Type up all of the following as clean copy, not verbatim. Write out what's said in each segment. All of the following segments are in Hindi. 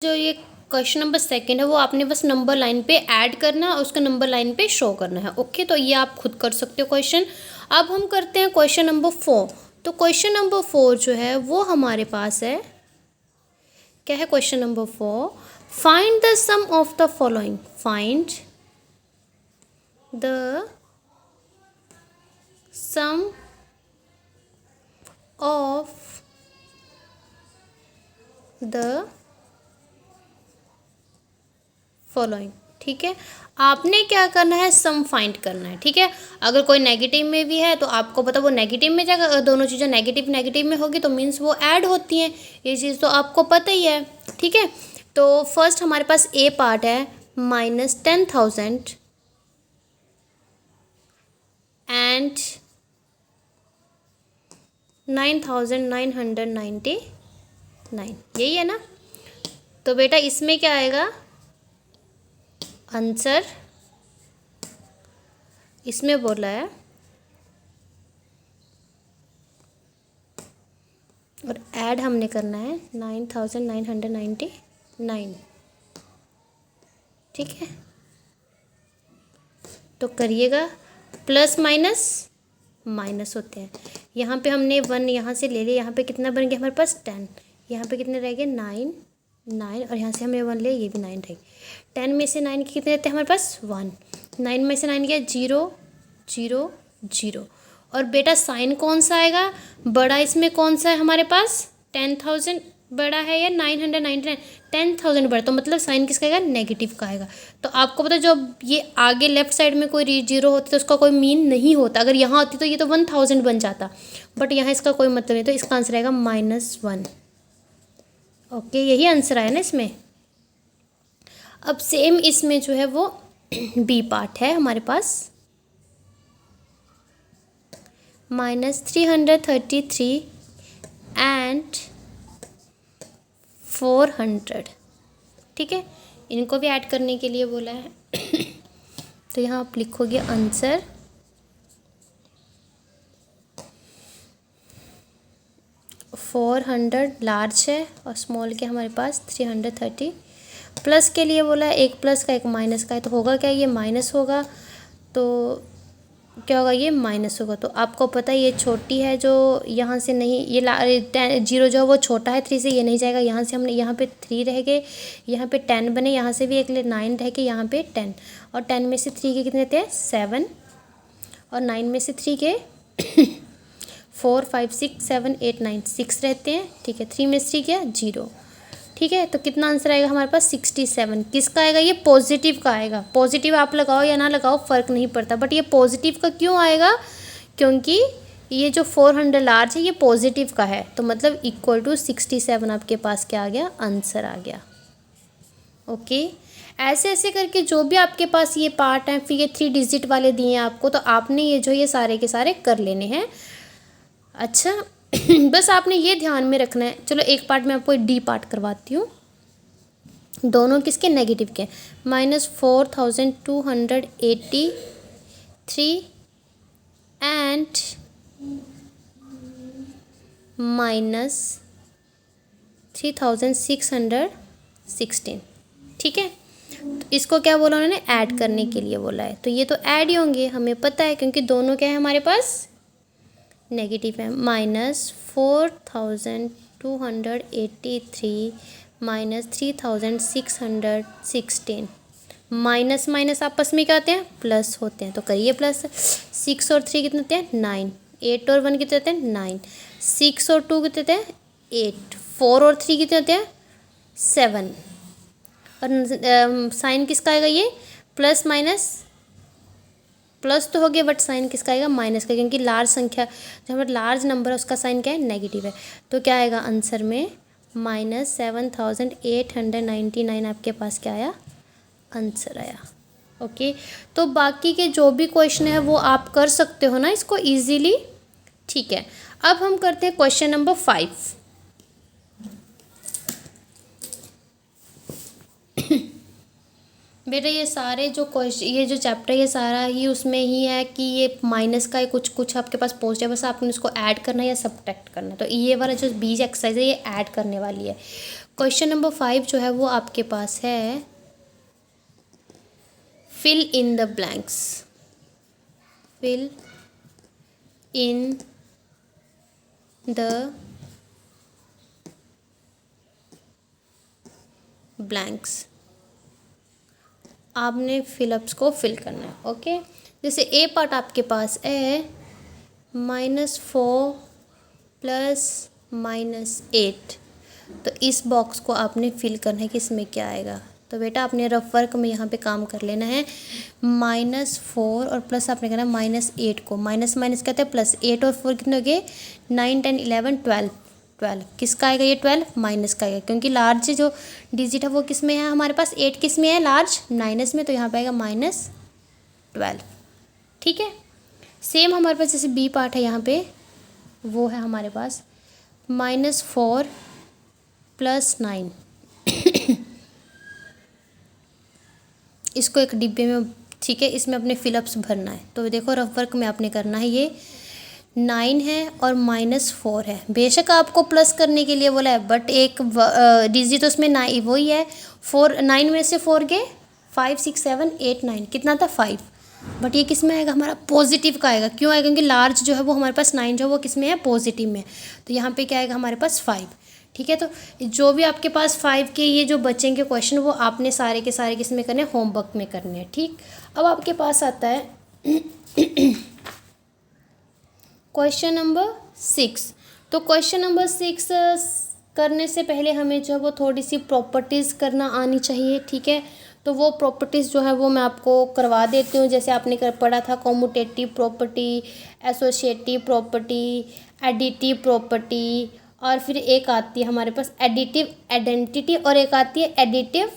जो ये क्वेश्चन नंबर सेकंड है वो आपने बस नंबर लाइन पे ऐड करना है और उसका नंबर लाइन पे शो करना है। ओके, तो ये आप खुद कर सकते हो क्वेश्चन। अब हम करते हैं क्वेश्चन नंबर 4। तो क्वेश्चन नंबर 4 जो है वो हमारे पास है, क्या है question number 4, find the sum of the following. Find the sum of the following. ठीक है, आपने क्या करना है, सम फाइंड करना है। ठीक है, अगर कोई नेगेटिव में भी है तो आपको पता वो नेगेटिव में जाएगा, अगर दोनों चीज़ें नेगेटिव नेगेटिव में होगी तो मीन्स वो ऐड होती हैं, ये चीज़ तो आपको पता ही है। ठीक है, तो फर्स्ट हमारे पास ए पार्ट है -10,000 एंड 9,999, यही है ना। तो बेटा इसमें क्या आएगा आंसर, इसमें बोला है और ऐड हमने करना है 9,999। ठीक है, तो करिएगा, प्लस माइनस माइनस होते हैं। यहाँ पे हमने 1 यहाँ से ले लिया, यहाँ पे कितना बन गया हमारे पास 10, यहाँ पे कितने रह गए 9 और यहाँ से हमने 1 ले, ये भी 9 रह गए। 10 में से 9 के कितने रहते हैं हमारे पास 1, 9 में से 9 गया 0 0 0। और बेटा साइन कौन सा आएगा बड़ा, इसमें कौन सा है हमारे पास 10,000 बड़ा है या 999, 10,000 बड़ा, तो मतलब साइन किसका आएगा नेगेटिव का आएगा। तो आपको पता जब ये आगे लेफ्ट साइड में कोई 0 होती तो उसका कोई मीन नहीं होता, अगर यहाँ होती तो ये तो 1000 बन जाता, बट यहाँ इसका कोई मतलब नहीं, तो इसका आंसर आएगा -1। ओके, यही आंसर आया ना इसमें। अब सेम इसमें जो है वो बी पार्ट है हमारे पास -333 एंड 400। ठीक है, इनको भी ऐड करने के लिए बोला है तो यहाँ आप लिखोगे आंसर 400 लार्ज है और स्मॉल के हमारे पास 330। प्लस के लिए बोला है, एक प्लस का एक माइनस का है, तो होगा क्या, ये माइनस होगा, तो क्या होगा ये माइनस होगा। तो आपको पता है ये छोटी है जो यहाँ से नहीं, ये 0 जो है वो छोटा है 3 से, ये नहीं जाएगा। यहाँ से हमने यहाँ पे 3 रह गए, यहाँ पे 10 बने, यहाँ से भी एक 9 रह गए, यहाँ पे 10, और 10 में से 3 के कितने रहते हैं 7, और 9 में से 3 के 4 5 6 7 8 9 6 रहते हैं। ठीक है, 3 में से 3 क्या 0। ठीक है, तो कितना आंसर आएगा हमारे पास 67। किसका आएगा, ये पॉजिटिव का आएगा। पॉजिटिव आप लगाओ या ना लगाओ फ़र्क नहीं पड़ता, बट ये पॉजिटिव का क्यों आएगा, क्योंकि ये जो 400 लार्ज है ये पॉजिटिव का है, तो मतलब इक्वल टू 67 आपके पास क्या आ गया, आंसर आ गया। ओके, ऐसे ऐसे करके जो भी आपके पास ये पार्ट हैं, फिर ये 3 डिजिट वाले दिए हैं आपको, तो आपने ये जो ये सारे के सारे कर लेने हैं। अच्छा बस आपने ये ध्यान में रखना है। चलो एक पार्ट में आपको डी पार्ट करवाती हूँ, दोनों किसके नेगेटिव के, -4283 एंड -3616। ठीक है, तो इसको क्या बोला उन्होंने, ऐड करने के लिए बोला है, तो ये तो ऐड ही होंगे, हमें पता है, क्योंकि दोनों क्या है हमारे पास नेगेटिव है। -4283 -3616, माइनस माइनस आपस में क्या होते हैं, प्लस होते हैं, तो करिए प्लस। 6 और 3 कितने होते हैं 9, 8 और 1 कितने होते हैं 9, 6 और 2 कितने होते हैं 8, 4 और 3 कितने होते हैं 7, और साइन किसका आएगा, ये प्लस माइनस, प्लस तो हो गया बट साइन किसका आएगा माइनस का, क्योंकि लार्ज संख्या जो हमारा लार्ज नंबर है उसका साइन क्या है नेगेटिव है। तो क्या आएगा आंसर में -7899 आपके पास क्या आया, आंसर आया। ओके, तो बाकी के जो भी क्वेश्चन है वो आप कर सकते हो ना इसको इजीली। ठीक है, अब हम करते हैं क्वेश्चन नंबर 5। बेटा ये सारे जो क्वेश्चन, ये जो चैप्टर ये सारा ही उसमें ही है कि ये माइनस का है, कुछ कुछ आपके पास पॉजिटिव, बस आपने इसको ऐड करना है या सब्ट्रैक्ट करना है। तो ये वाला जो बीच एक्सरसाइज है ये ऐड करने वाली है। क्वेश्चन नंबर 5 जो है वो आपके पास है fill in the blanks. Fill in the blanks. आपने फिलअप्स को फिल करना है। ओके, जैसे ए पार्ट आपके पास है -4 + -8, तो इस बॉक्स को आपने फिल करना है कि इसमें क्या आएगा। तो बेटा आपने रफ वर्क में यहाँ पे काम कर लेना है। -4 और प्लस आपने करना -8 को माइनस माइनस कहते हैं प्लस, 8 और 4 कितने हो गए 9 10 11 12। 12 किसका आएगा ये 12 माइनस का आएगा, क्योंकि लार्ज जो डिजिट है वो किस में है हमारे पास 8 किस में है लार्ज माइनस में, तो यहाँ पे आएगा -12। ठीक है, सेम हमारे पास जैसे बी पार्ट है यहाँ पे वो है हमारे पास -4 + 9। इसको एक डिब्बे में, ठीक है, इसमें अपने फिलअप्स भरना है। तो देखो रफ वर्क में आपने करना है, ये 9 है और -4 है। बेशक आपको प्लस करने के लिए बोला है, बट एक डिजिट तो उसमें 9 वही है। 4 9 में से 4 गए 5 6 7 8 9, कितना था 5, बट ये किस में आएगा हमारा पॉजिटिव का आएगा। क्यों आएगा, क्योंकि लार्ज जो है वो हमारे पास 9 जो है वो किस में है पॉजिटिव में, तो यहाँ पे क्या आएगा हमारे पास 5। ठीक है, तो जो भी आपके पास 5 के ये जो बचेंगे क्वेश्चन वो आपने सारे के सारे किस में करने हैं होमवर्क में करने हैं। ठीक, अब आपके पास आता है क्वेश्चन नंबर 6। तो क्वेश्चन नंबर 6 करने से पहले हमें जो है वो थोड़ी सी प्रॉपर्टीज़ करना आनी चाहिए। ठीक है, तो वो प्रॉपर्टीज़ जो है वो मैं आपको करवा देती हूँ। जैसे आपने पढ़ा था commutative property, associative property, additive property, और फिर एक आती है हमारे पास एडिटिव आइडेंटिटी, और एक आती है एडिटिव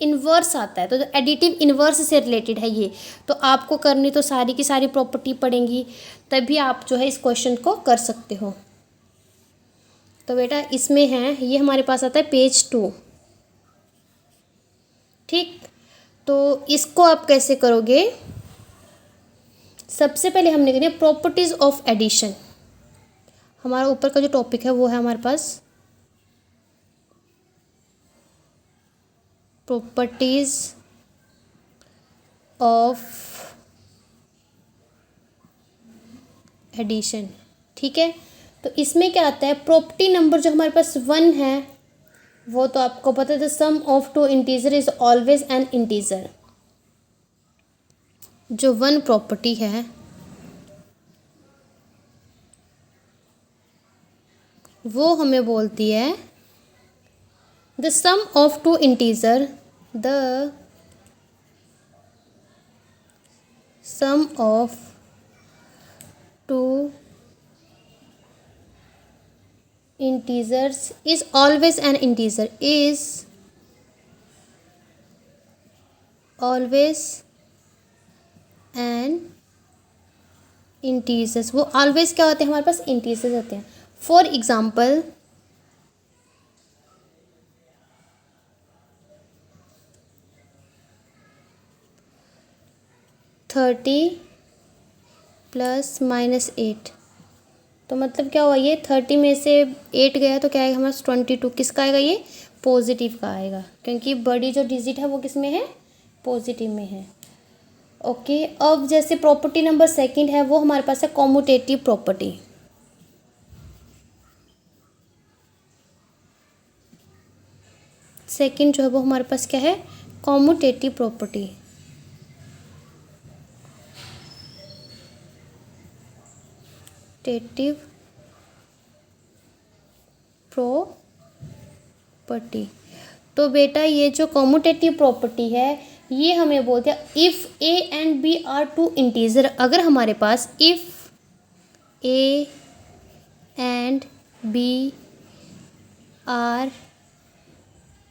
इन्वर्स आता है। तो एडिटिव इन्वर्स से रिलेटेड है ये, तो आपको करनी तो सारी की सारी प्रॉपर्टी पड़ेंगी, तभी आप जो है इस क्वेश्चन को कर सकते हो। तो बेटा इसमें है, ये हमारे पास आता है पेज 2। ठीक, तो इसको आप कैसे करोगे, सबसे पहले हमने करनी है प्रॉपर्टीज़ ऑफ एडिशन। हमारा ऊपर का जो टॉपिक है वो है हमारे पास प्रॉपर्टीज़ ऑफ एडिशन। ठीक है, तो इसमें क्या आता है, प्रॉपर्टी नंबर जो हमारे पास 1 है वो तो आपको पता है, the sum of 2 integer is always an integer. जो 1 प्रॉपर्टी है वो हमें बोलती है the sum of 2 integer, the sum of 2 integers is always an integer, is always an integers। वो always क्या होते हैं हमारे पास integers होते हैं। फॉर एग्जाम्पल 30 + -8, तो मतलब क्या हुआ, ये 30 में से 8 गया तो क्या आएगा हमारे 22, किसका आएगा ये पॉजिटिव का आएगा, क्योंकि बड़ी जो डिजिट है वो किस में है पॉजिटिव में है। ओके, अब जैसे प्रॉपर्टी नंबर 2 है वो हमारे पास है कॉम्यूटेटिव प्रॉपर्टी। सेकंड जो है वो हमारे पास क्या है कॉम्यूटेटिव प्रॉपर्टी। कॉम्यूटेटिव प्रॉपर्टी, तो बेटा ये जो कॉम्यूटेटिव प्रॉपर्टी है ये हमें बोलते हैं if a and b are 2 integer. अगर हमारे पास if a and b are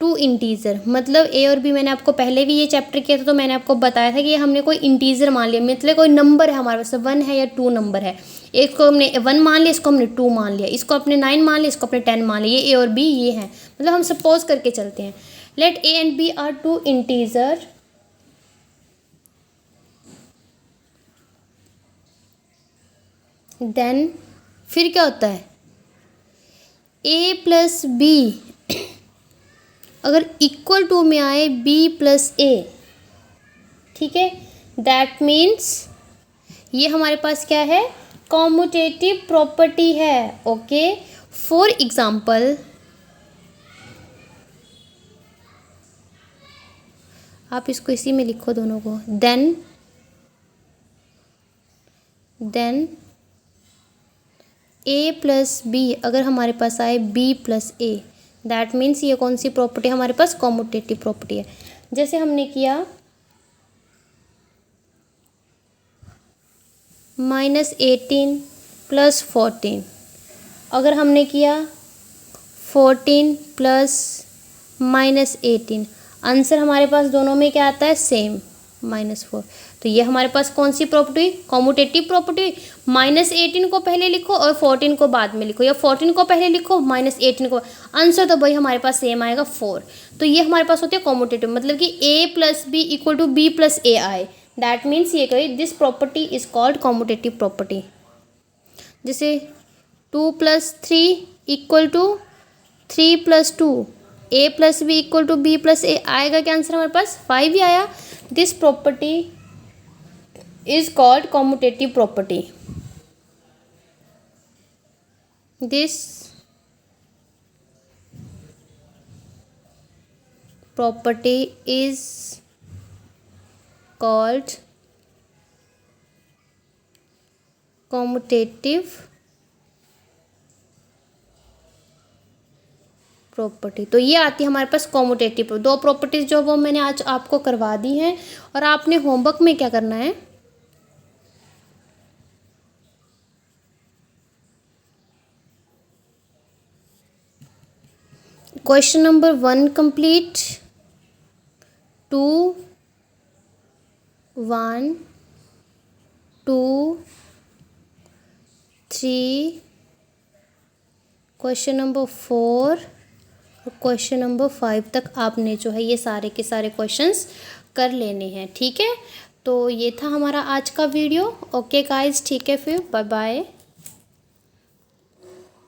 2 integer, मतलब ए और बी, मैंने आपको पहले भी ये चैप्टर किया था तो मैंने आपको बताया था कि ये हमने कोई इंटीजर मान लिया, मतलब कोई नंबर है हमारे पास 1 है या 2 नंबर है, एक को हमने 1 मान लिया, इसको हमने 2 मान लिया, इसको अपने 9 मान लिया, इसको अपने 10 मान लिया, ये ए और बी ये हैं, मतलब हम सपोज करके चलते हैं let a and b are 2 integer then फिर क्या होता है a + b अगर इक्वल टू में आए बी प्लस ए, ठीक है, दैट मीन्स ये हमारे पास क्या है, कॉम्यूटेटिव प्रॉपर्टी है। ओके, फॉर एग्जाम्पल आप इसको इसी में लिखो दोनों को, देन ए प्लस बी अगर हमारे पास आए b plus a, that means ये कौन सी प्रॉपर्टी हमारे पास, कॉम्यूटेटिव प्रॉपर्टी है। जैसे हमने किया -18 + 14, अगर हमने किया 14 + -18, आंसर हमारे पास दोनों में क्या आता है, सेम, -4। तो ये हमारे पास कौन सी प्रॉपर्टी, कॉम्यूटेटिव प्रॉपर्टी। -18 को पहले लिखो और 14 को बाद में लिखो, या 14 को पहले लिखो -18 को, आंसर तो भाई हमारे पास सेम आएगा 4। तो ये हमारे पास होते हैं कॉम्यूटेटिव, मतलब कि a + b = b + a आए, दैट मीन्स ये कही this property is called commutative property. जैसे 2 + 3 = 3 + 2, a + b = b + a आएगा क्या आंसर हमारे पास, 5 ही आया। This property is called commutative property. This property is called commutative property. तो ये आती है हमारे पास कॉम्यूटेटिव, दो प्रॉपर्टीज जो वो मैंने आज आपको करवा दी हैं। और आपने होमवर्क में क्या करना है, question number 1 complete, 2, 1, 2, 3, question number 4 और क्वेश्चन नंबर 5 तक आपने जो है ये सारे के सारे क्वेश्चंस कर लेने हैं, ठीक है। तो ये था हमारा आज का वीडियो। ओके गाइस, ठीक है, फिर बाय बाय।